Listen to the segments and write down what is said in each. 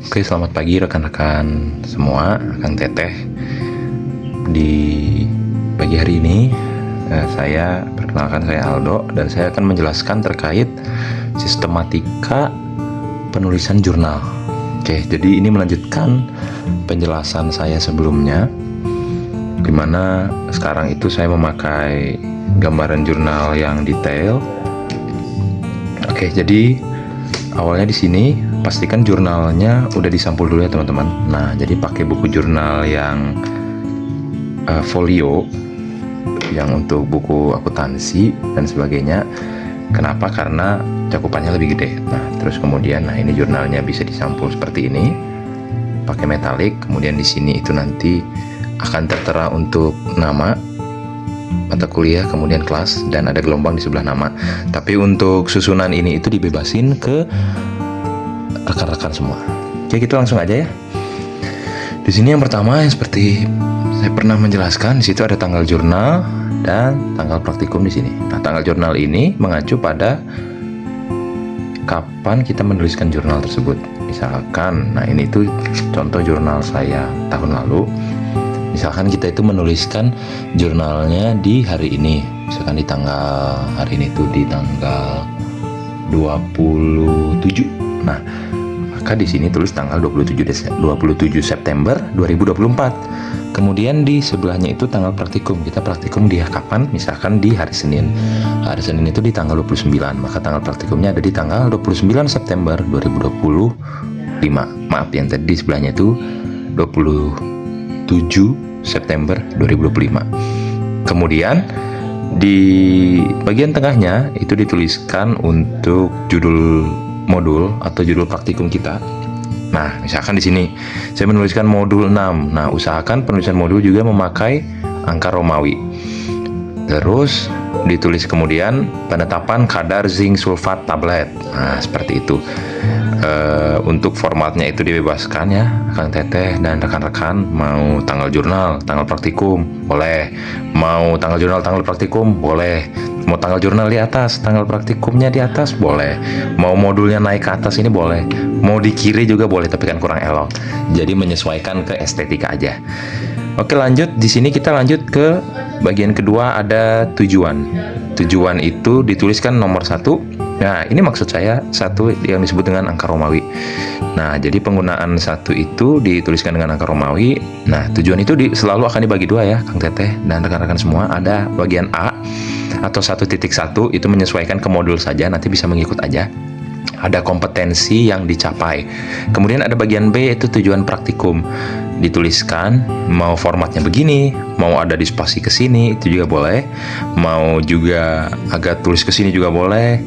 Oke, selamat pagi rekan-rekan semua, Kang Teteh. Di pagi hari ini, saya Aldo dan saya akan menjelaskan terkait sistematika penulisan jurnal. Oke, jadi ini melanjutkan penjelasan saya sebelumnya, dimana sekarang itu saya memakai gambaran jurnal yang detail. Oke, jadi awalnya di sini pastikan jurnalnya udah disampul dulu ya teman-teman. Nah, jadi pakai buku jurnal yang folio, yang untuk buku akuntansi dan sebagainya. Kenapa? Karena cakupannya lebih gede. Nah, terus kemudian, ini jurnalnya bisa disampul seperti ini, pakai metalik. Kemudian di sini itu nanti akan tertera untuk nama mata kuliah, kemudian kelas, dan ada gelombang di sebelah nama. Tapi untuk susunan ini itu dibebasin ke rekan-rekan semua. Oke, kita langsung aja ya. Di sini yang pertama, yang seperti saya pernah menjelaskan, di situ ada tanggal jurnal dan tanggal praktikum di sini. Nah, tanggal jurnal ini mengacu pada kapan kita menuliskan jurnal tersebut. Misalkan, nah ini tuh contoh jurnal saya tahun lalu. Misalkan kita itu menuliskan jurnalnya di hari ini, misalkan di tanggal hari ini tuh di tanggal 27. Nah, maka di sini tulis tanggal 27 September 2024. Kemudian di sebelahnya itu tanggal praktikum. Kita praktikum dia kapan? Misalkan di hari Senin. Hari Senin itu di tanggal 29. Maka tanggal praktikumnya ada di tanggal 29 September 2025. Maaf, yang tadi di sebelahnya itu 27 September 2025. Kemudian di bagian tengahnya itu dituliskan untuk judul modul atau judul praktikum kita. Nah, misalkan di sini saya menuliskan modul 6. Nah, usahakan penulisan modul juga memakai angka Romawi. Terus ditulis kemudian penetapan kadar zinc sulfat tablet. Nah, seperti itu. Untuk formatnya itu dibebaskan ya, Kang Teteh dan rekan-rekan. Mau tanggal jurnal, tanggal praktikum, boleh. Mau tanggal jurnal, tanggal praktikum, boleh. Mau tanggal jurnal di atas, tanggal praktikumnya di atas, boleh. Mau modulnya naik ke atas, ini boleh. Mau di kiri juga boleh, tapi kan kurang elok. Jadi menyesuaikan ke estetika aja. Oke, lanjut. Di sini kita lanjut ke bagian kedua, ada tujuan. Tujuan itu dituliskan nomor 1. Nah, ini maksud saya 1 yang disebut dengan angka Romawi. Nah, jadi penggunaan 1 itu dituliskan dengan angka Romawi. Nah, tujuan itu selalu akan dibagi 2 ya, Kang Teteh dan rekan-rekan semua. Ada bagian A atau 1.1 itu menyesuaikan ke modul saja, nanti bisa mengikut aja. Ada kompetensi yang dicapai. Kemudian ada bagian B, itu tujuan praktikum. Dituliskan mau formatnya begini, mau ada di spasi ke sini itu juga boleh, mau juga agak tulis ke sini juga boleh.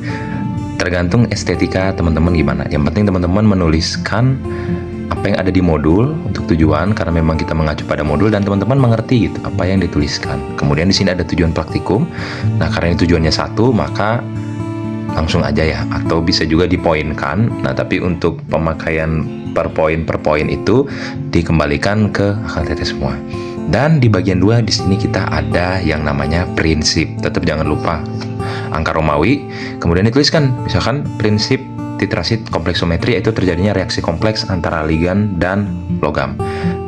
Tergantung estetika teman-teman gimana. Yang penting teman-teman menuliskan apa yang ada di modul untuk tujuan, karena memang kita mengacu pada modul dan teman-teman mengerti gitu apa yang dituliskan. Kemudian di sini ada tujuan praktikum. Nah, karena ini tujuannya 1, maka langsung aja ya, atau bisa juga dipoinkan. Nah, tapi untuk pemakaian per poin itu dikembalikan ke Kang Teteh semua. Dan di bagian 2 di sini kita ada yang namanya prinsip. Tetap jangan lupa angka Romawi. Kemudian dituliskan misalkan prinsip titrasi kompleksometri, itu terjadinya reaksi kompleks antara ligan dan logam.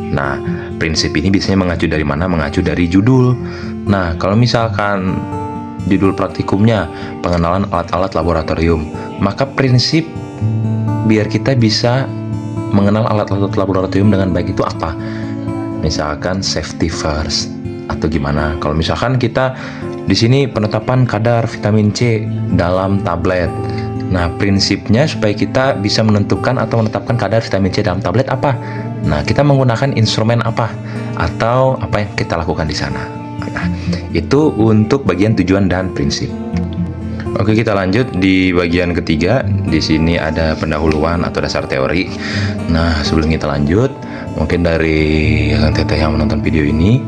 Nah, prinsip ini biasanya mengacu dari mana? Mengacu dari judul. Nah, kalau misalkan judul praktikumnya pengenalan alat-alat laboratorium, maka prinsip biar kita bisa mengenal alat-alat laboratorium dengan baik itu apa? Misalkan safety first atau gimana? Kalau misalkan kita di sini penetapan kadar vitamin C dalam tablet. Nah, prinsipnya supaya kita bisa menentukan atau menetapkan kadar vitamin C dalam tablet apa? Nah, kita menggunakan instrumen apa? Atau apa yang kita lakukan di sana? Nah, itu untuk bagian tujuan dan prinsip. Oke, kita lanjut di bagian ketiga. Di sini ada pendahuluan atau dasar teori. Nah, sebelum kita lanjut, mungkin dari Kang Teteh yang menonton video ini,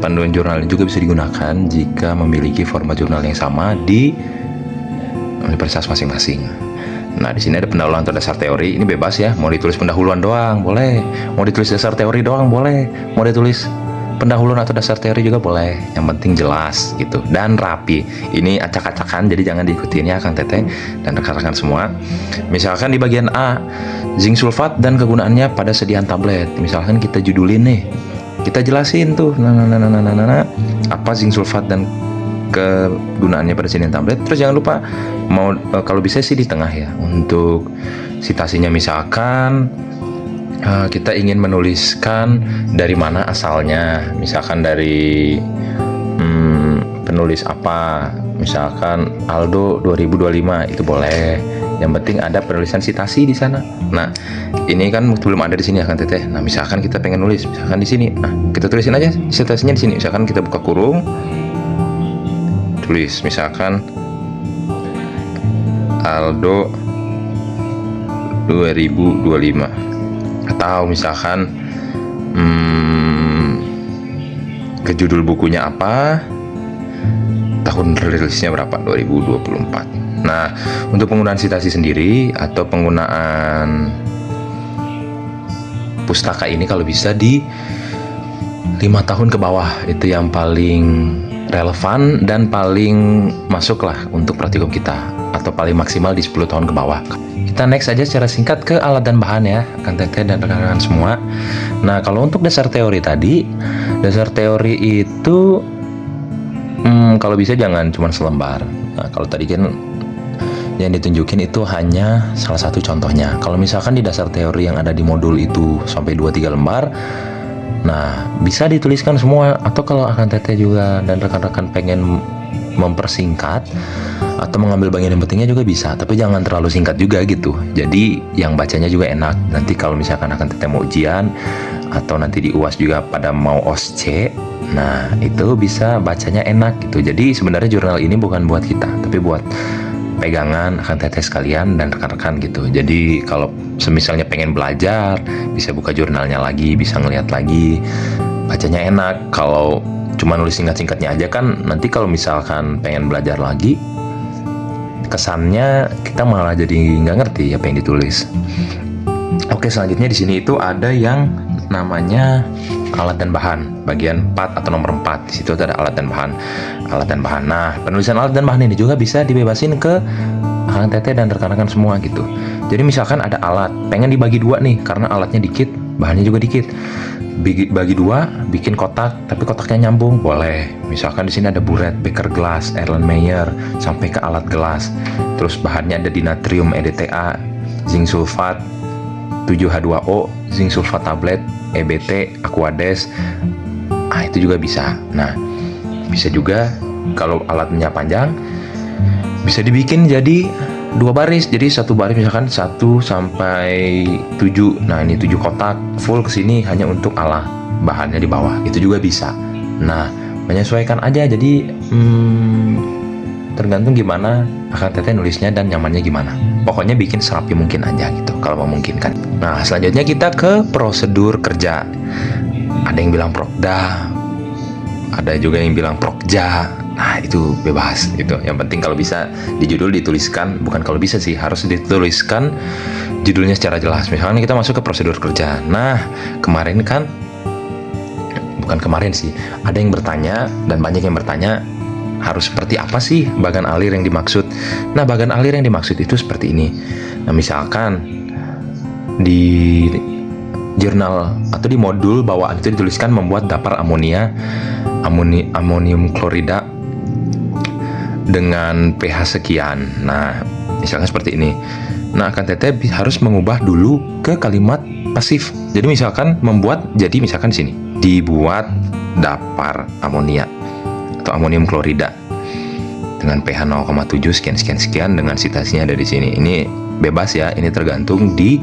panduan jurnal juga bisa digunakan jika memiliki format jurnal yang sama di universitas masing-masing. Nah, di sini ada pendahuluan atau dasar teori. Ini bebas ya, mau ditulis pendahuluan doang boleh, mau ditulis dasar teori doang boleh, mau ditulis pendahuluan atau dasar teori juga boleh, yang penting jelas gitu dan rapi. Ini acak-acakan, jadi jangan diikutin ya Kang Teteh dan rekan-rekan semua. Misalkan di bagian A, zinc sulfat dan kegunaannya pada sediaan tablet. Misalkan kita judulin nih, kita jelasin tuh apa zinc sulfat dan kegunaannya pada sediaan tablet. Terus jangan lupa mau kalau bisa sih di tengah ya untuk citasinya. Misalkan kita ingin menuliskan dari mana asalnya, misalkan dari penulis apa, misalkan Aldo 2025, itu boleh. Yang penting ada penulisan citasi di sana. Nah, ini kan belum ada di sini ya Kang Teteh. Nah, misalkan kita pengen nulis, misalkan di sini, nah kita tulisin aja citasinya di sini. Misalkan kita buka kurung, tulis misalkan Aldo 2025. Atau misalkan ke judul bukunya apa, tahun rilisnya berapa, 2024. Nah, untuk penggunaan citasi sendiri atau penggunaan pustaka ini kalau bisa di 5 tahun ke bawah, itu yang paling relevan dan paling masuk lah untuk praktikum kita, atau paling maksimal di 10 tahun ke bawah. Kita next aja secara singkat ke alat dan bahan ya Kang Teteh dan rekan-rekan semua. Nah, kalau untuk dasar teori tadi, dasar teori itu kalau bisa jangan cuma selembar. Nah, kalau tadi kan yang ditunjukin itu hanya salah satu contohnya. Kalau misalkan di dasar teori yang ada di modul itu sampai 2-3 lembar, nah bisa dituliskan semua. Atau kalau Kang Teteh juga dan rekan-rekan pengen mempersingkat atau mengambil bagian yang pentingnya juga bisa, tapi jangan terlalu singkat juga gitu. Jadi yang bacanya juga enak. Nanti kalau misalkan Kang Teteh mau ujian atau nanti di UAS juga pada mau OSC, nah itu bisa bacanya enak gitu. Jadi sebenarnya jurnal ini bukan buat kita, tapi buat pegangan Kang Teteh sekalian dan rekan-rekan gitu. Jadi kalau semisalnya pengen belajar, bisa buka jurnalnya lagi, bisa ngeliat lagi, bacanya enak. Kalau cuma nulis singkat-singkatnya aja kan nanti kalau misalkan pengen belajar lagi, kesannya kita malah jadi nggak ngerti apa yang ditulis. Oke, selanjutnya di sini itu ada yang namanya alat dan bahan, bagian 4 atau nomor 4. Di situ ada alat dan bahan. Alat dan bahan. Nah, penulisan alat dan bahan ini juga bisa dibebasin ke Kang Teteh dan rekan-rekan semua gitu. Jadi misalkan ada alat, pengen dibagi 2 nih karena alatnya dikit, bahannya juga dikit. Bagi 2, bikin kotak, tapi kotaknya nyambung, boleh. Misalkan di sini ada buret, beker gelas, Erlenmeyer, sampai ke alat gelas. Terus bahannya ada dinatrium EDTA, zinc sulfat, 7H2O, zinc sulfat tablet, EBT, Aquades. Ah, itu juga bisa. Nah, bisa juga kalau alatnya panjang, bisa dibikin jadi 2 baris. Jadi satu baris misalkan 1 sampai 7. Nah, ini 7 kotak full kesini hanya untuk alat, bahannya di bawah. Itu juga bisa. Nah, menyesuaikan aja. Jadi tergantung gimana Kang Teteh nulisnya dan nyamannya gimana. Pokoknya bikin serapi mungkin aja gitu kalau memungkinkan. Nah, selanjutnya kita ke prosedur kerja. Ada yang bilang prokda, ada juga yang bilang prokja. Nah, itu bebas gitu. Yang penting kalau bisa di judul dituliskan, bukan kalau bisa sih, harus dituliskan judulnya secara jelas. Misalnya kita masuk ke prosedur kerja. Nah, kemarin kan, bukan kemarin sih, ada yang bertanya dan banyak yang bertanya harus seperti apa sih bagan alir yang dimaksud. Nah, bagan alir yang dimaksud itu seperti ini. Nah, misalkan di jurnal atau di modul bawaan itu dituliskan membuat dapur amonium klorida dengan pH sekian. Nah, misalkan seperti ini. Nah, Kang Teteh harus mengubah dulu ke kalimat pasif. Jadi misalkan membuat, jadi misalkan sini dibuat dapur amonia atau amonium klorida dengan pH 0,7 sekian dengan citasinya ada di sini. Ini bebas ya, ini tergantung di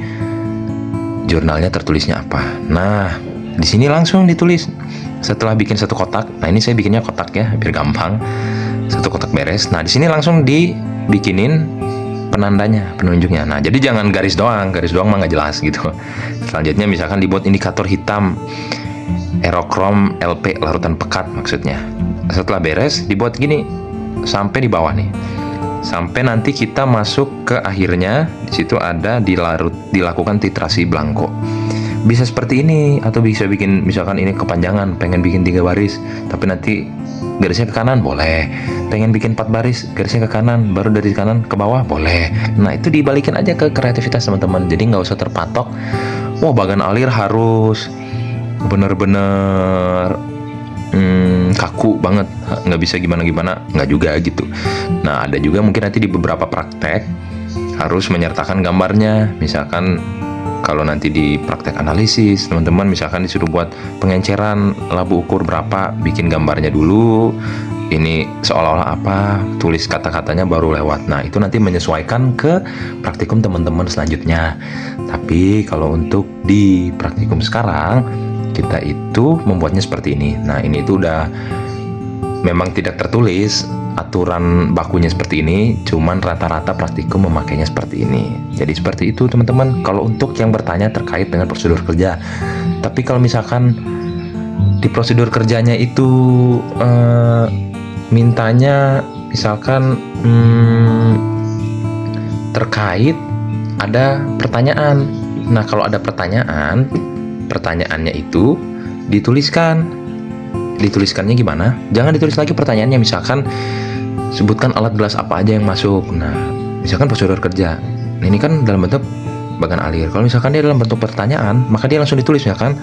jurnalnya tertulisnya apa. Nah, di sini langsung ditulis. Setelah bikin satu kotak, nah ini saya bikinnya kotak ya, biar gampang. Satu kotak beres. Nah, di sini langsung dibikinin penandanya, penunjuknya. Nah, jadi jangan garis doang mah nggak jelas gitu. Selanjutnya misalkan dibuat indikator hitam, Aerokrom LP larutan pekat maksudnya. Setelah beres dibuat gini sampai di bawah nih. Sampai nanti kita masuk ke akhirnya, di situ ada dilakukan titrasi blanko. bisa seperti ini, atau bisa bikin misalkan ini kepanjangan, pengen bikin 3 baris tapi nanti garisnya ke kanan, boleh. Pengen bikin 4 baris, garisnya ke kanan, baru dari kanan ke bawah, boleh. Nah, itu dibalikin aja ke kreativitas teman-teman. Jadi nggak usah terpatok, wah bagan alir harus bener-bener kaku banget, nggak bisa gimana-gimana, nggak juga gitu. Nah, ada juga mungkin nanti di beberapa praktek harus menyertakan gambarnya. Misalkan kalau nanti di praktek analisis, teman-teman misalkan disuruh buat pengenceran labu ukur berapa, bikin gambarnya dulu, ini seolah-olah apa, tulis kata-katanya baru lewat. Nah, itu nanti menyesuaikan ke praktikum teman-teman selanjutnya. Tapi kalau untuk di praktikum sekarang, kita itu membuatnya seperti ini. Nah, ini itu udah memang tidak tertulis aturan bakunya seperti ini, cuman rata-rata praktikum memakainya seperti ini. Jadi seperti itu teman-teman, kalau untuk yang bertanya terkait dengan prosedur kerja. Tapi kalau misalkan di prosedur kerjanya itu mintanya misalkan terkait ada pertanyaan. Nah, kalau ada pertanyaannya itu dituliskannya gimana? Jangan ditulis lagi pertanyaannya, misalkan sebutkan alat gelas apa aja yang masuk. Nah, misalkan prosedur kerja, nah, ini kan dalam bentuk bagan alir. Kalau misalkan dia dalam bentuk pertanyaan, maka dia langsung ditulis misalkan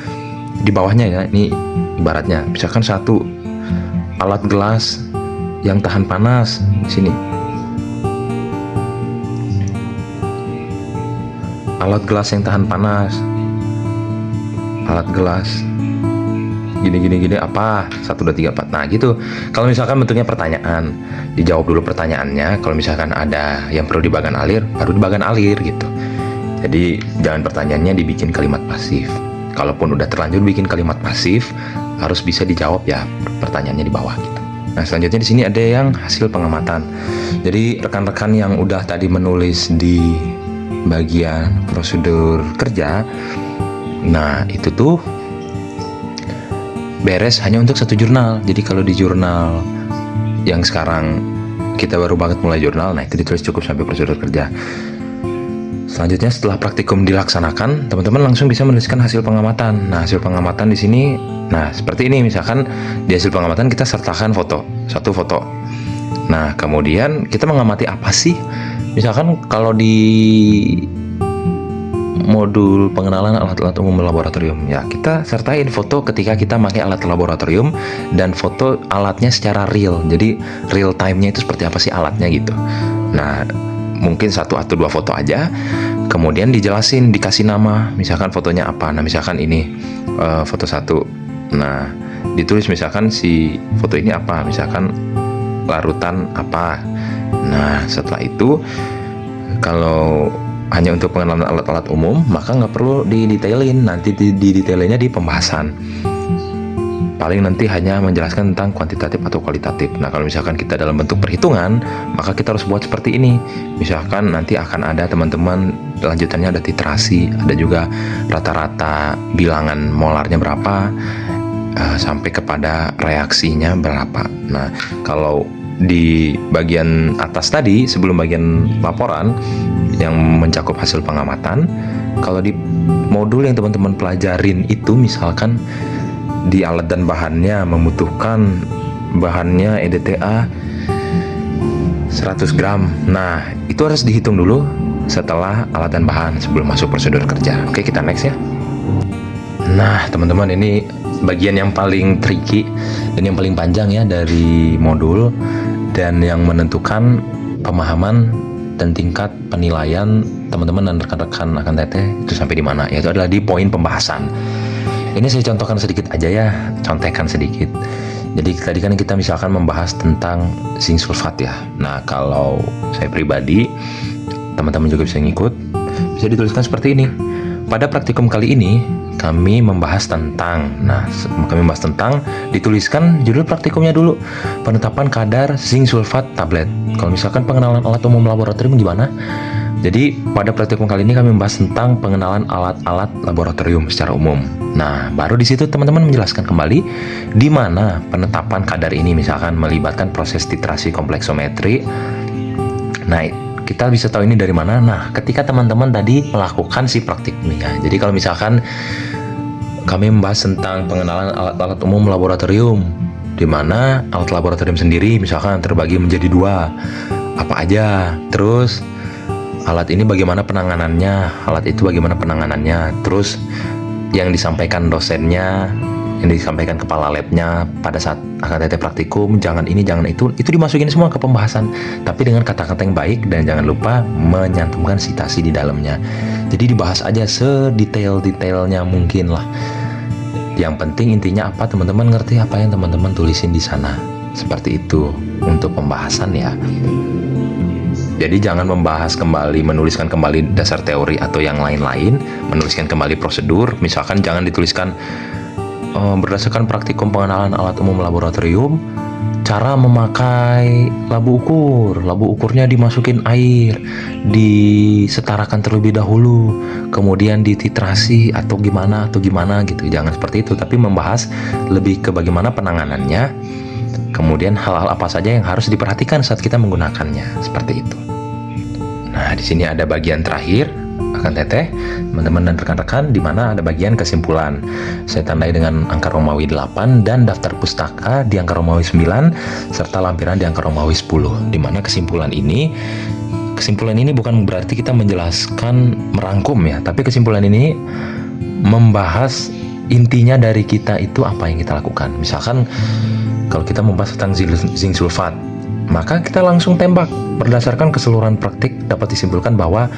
di bawahnya ya. Ini ibaratnya misalkan 1 alat gelas yang tahan panas di sini. Alat gelas yang tahan panas. Alat gelas gini apa, 1, 2, 3, 4. Nah gitu. Kalau misalkan bentuknya pertanyaan, dijawab dulu pertanyaannya. Kalau misalkan ada yang perlu di bagan alir, baru di bagan alir gitu. Jadi jangan pertanyaannya dibikin kalimat pasif. Kalaupun udah terlanjur bikin kalimat pasif, harus bisa dijawab ya pertanyaannya di bawah gitu. Nah, selanjutnya di sini ada yang hasil pengamatan. Jadi rekan-rekan yang udah tadi menulis di bagian prosedur kerja, nah itu tuh beres hanya untuk 1 jurnal. Jadi kalau di jurnal yang sekarang kita baru banget mulai jurnal, nah itu ditulis cukup sampai prosedur kerja. Selanjutnya setelah praktikum dilaksanakan, teman-teman langsung bisa menuliskan hasil pengamatan. Nah, hasil pengamatan di sini, nah seperti ini. Misalkan di hasil pengamatan kita sertakan foto, 1 foto. Nah, kemudian kita mengamati apa sih? Misalkan kalau di modul pengenalan alat-alat umum laboratorium, ya kita sertain foto ketika kita pakai alat laboratorium dan foto alatnya secara real. Jadi real time-nya itu seperti apa sih alatnya gitu. Nah, mungkin 1 atau 2 foto aja, kemudian dijelasin, dikasih nama, misalkan fotonya apa. Nah, misalkan ini foto 1. Nah, ditulis misalkan si foto ini apa, misalkan larutan apa. Nah, setelah itu kalau hanya untuk pengenalan alat-alat umum, maka nggak perlu didetailin. Nanti didetailinnya di pembahasan. Paling nanti hanya menjelaskan tentang kuantitatif atau kualitatif. Nah, kalau misalkan kita dalam bentuk perhitungan, maka kita harus buat seperti ini. Misalkan nanti akan ada teman-teman lanjutannya ada titrasi, ada juga rata-rata bilangan molarnya berapa, sampai kepada reaksinya berapa. Nah, kalau di bagian atas tadi, sebelum bagian laporan yang mencakup hasil pengamatan, kalau di modul yang teman-teman pelajarin itu misalkan di alat dan bahannya membutuhkan bahannya EDTA 100 gram. Nah, itu harus dihitung dulu setelah alat dan bahan sebelum masuk prosedur kerja. Oke, kita next ya. Nah, teman-teman, ini bagian yang paling tricky dan yang paling panjang ya dari modul, dan yang menentukan pemahaman dan tingkat penilaian teman-teman dan rekan-rekan akan teteh itu sampai di mana, yaitu adalah di poin pembahasan. Ini saya contohkan sedikit aja ya, contekan sedikit. Jadi tadi kan kita misalkan membahas tentang zinc sulfat ya. Nah, kalau saya pribadi, teman-teman juga bisa ngikut, bisa dituliskan seperti ini. Pada praktikum kali ini kami membahas tentang, dituliskan judul praktikumnya dulu, penetapan kadar zinc sulfat tablet. Kalau misalkan pengenalan alat umum laboratorium gimana? Jadi pada praktikum kali ini kami membahas tentang pengenalan alat-alat laboratorium secara umum. Nah, baru di situ teman-teman menjelaskan kembali di mana penetapan kadar ini misalkan melibatkan proses titrasi kompleksometri. Nah, kita bisa tahu ini dari mana? Nah, ketika teman-teman tadi melakukan si praktiknya. Jadi kalau misalkan kami membahas tentang pengenalan alat-alat umum laboratorium, di mana alat laboratorium sendiri misalkan terbagi menjadi 2. Apa aja? Terus alat ini bagaimana penanganannya? Alat itu bagaimana penanganannya? Terus yang disampaikan dosennya, yang disampaikan kepala labnya pada saat AKTT praktikum, jangan ini, jangan itu dimasukin semua ke pembahasan, tapi dengan kata-kata yang baik, dan jangan lupa menyantumkan citasi di dalamnya. Jadi dibahas aja sedetail-detailnya mungkin lah. Yang penting intinya apa, teman-teman ngerti apa yang teman-teman tulisin di sana. Seperti itu untuk pembahasan ya. Jadi jangan membahas kembali, menuliskan kembali dasar teori atau yang lain-lain, menuliskan kembali prosedur. Misalkan jangan dituliskan berdasarkan praktikum pengenalan alat umum laboratorium, cara memakai labu ukur. Labu ukurnya dimasukin air, disetarakan terlebih dahulu, kemudian dititrasi atau gimana gitu. Jangan seperti itu, tapi membahas lebih ke bagaimana penanganannya, kemudian hal-hal apa saja yang harus diperhatikan saat kita menggunakannya, seperti itu. Nah, di sini ada bagian terakhir akan teteh, teman-teman dan rekan-rekan, di mana ada bagian kesimpulan. Saya tandai dengan angka Romawi 8 dan daftar pustaka di angka Romawi 9 serta lampiran di angka Romawi 10. Di mana kesimpulan ini bukan berarti kita menjelaskan merangkum ya, tapi kesimpulan ini membahas intinya dari kita itu apa yang kita lakukan. Misalkan kalau kita membahas tentang zinc sulfat, maka kita langsung tembak. Berdasarkan keseluruhan praktik dapat disimpulkan bahwa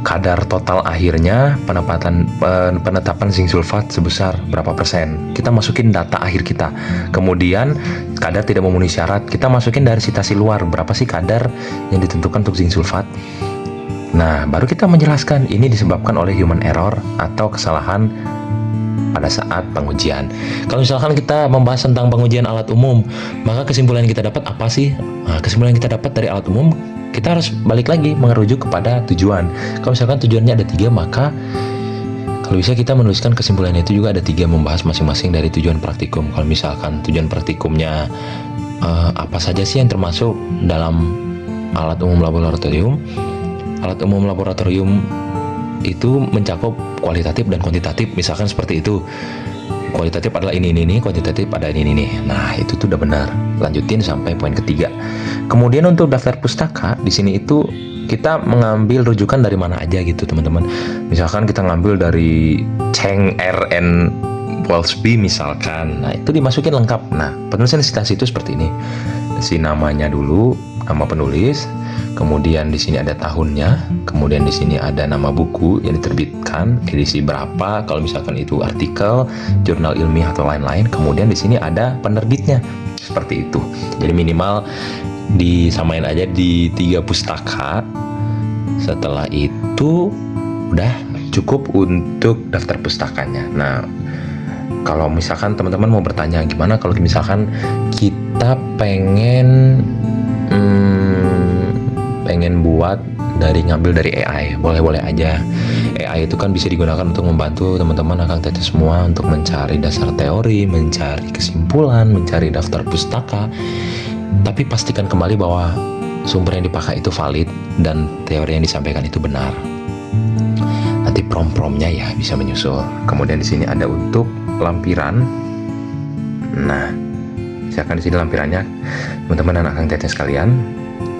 kadar total akhirnya penetapan zinc sulfat sebesar berapa persen. Kita masukin data akhir kita. Kemudian kadar tidak memenuhi syarat, kita masukin dari citasi luar berapa sih kadar yang ditentukan untuk zinc sulfat. Nah, baru kita menjelaskan ini disebabkan oleh human error atau kesalahan pada saat pengujian. Kalau misalkan kita membahas tentang pengujian alat umum, maka kesimpulan yang kita dapat apa sih? Nah, kesimpulan yang kita dapat dari alat umum, kita harus balik lagi merujuk kepada tujuan. Kalau misalkan tujuannya ada 3, maka kalau bisa kita menuliskan kesimpulan itu juga ada 3, membahas masing-masing dari tujuan praktikum. Kalau misalkan tujuan praktikumnya apa saja sih yang termasuk dalam alat umum laboratorium? Alat umum laboratorium itu mencakup kualitatif dan kuantitatif, misalkan seperti itu. Kualitatif adalah ini, kuantitatif ada ini. Nah, itu tuh udah benar. Lanjutin sampai poin ketiga. Kemudian untuk daftar pustaka di sini itu kita mengambil rujukan dari mana aja gitu, teman-teman. Misalkan kita ngambil dari Cheng R.N. Wolfsby misalkan. Nah, itu dimasukin lengkap. Nah, penulisan citasi itu seperti ini. Si namanya dulu, nama penulis, kemudian di sini ada tahunnya, kemudian di sini ada nama buku yang diterbitkan, edisi berapa, kalau misalkan itu artikel, jurnal ilmiah atau lain-lain, kemudian di sini ada penerbitnya, seperti itu. Jadi minimal disamain aja di 3 pustaka. Setelah itu udah cukup untuk daftar pustakanya. Nah, kalau misalkan teman-teman mau bertanya gimana kalau misalkan kita pengen buat ngambil dari AI, boleh-boleh aja. AI itu kan bisa digunakan untuk membantu teman-teman akan teteh semua untuk mencari dasar teori, mencari kesimpulan, mencari daftar pustaka. Tapi pastikan kembali bahwa sumber yang dipakai itu valid dan teori yang disampaikan itu benar. Nanti prom-promnya ya bisa menyusul. Kemudian di sini ada untuk lampiran. Nah, misalkan di sini lampirannya, teman-teman dan akan teteh sekalian.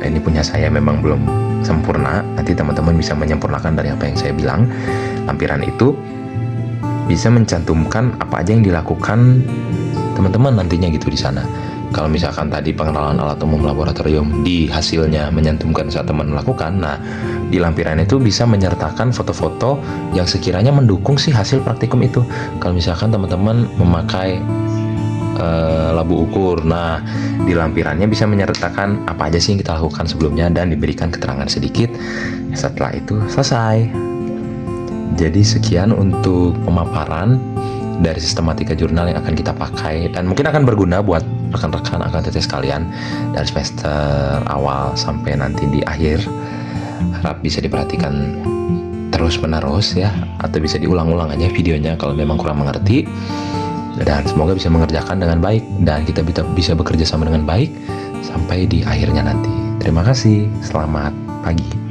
Ini punya saya memang belum sempurna. Nanti teman-teman bisa menyempurnakan dari apa yang saya bilang. Lampiran itu bisa mencantumkan apa aja yang dilakukan teman-teman nantinya gitu di sana. Kalau misalkan tadi pengenalan alat umum laboratorium, di hasilnya menyantumkan saat teman melakukan. Nah, di lampiran itu bisa menyertakan foto-foto yang sekiranya mendukung si hasil praktikum itu. Kalau misalkan teman-teman memakai labu ukur, nah di lampirannya bisa menyertakan apa aja sih yang kita lakukan sebelumnya dan diberikan keterangan sedikit. Setelah itu selesai. Jadi sekian untuk pemaparan dari sistematika jurnal yang akan kita pakai dan mungkin akan berguna buat rekan-rekan akan teteh sekalian dari semester awal sampai nanti di akhir. Harap bisa diperhatikan terus menerus ya, atau bisa diulang-ulang aja videonya kalau memang kurang mengerti. Dan semoga bisa mengerjakan dengan baik dan kita bisa bekerja sama dengan baik sampai di akhirnya nanti. Terima kasih, selamat pagi.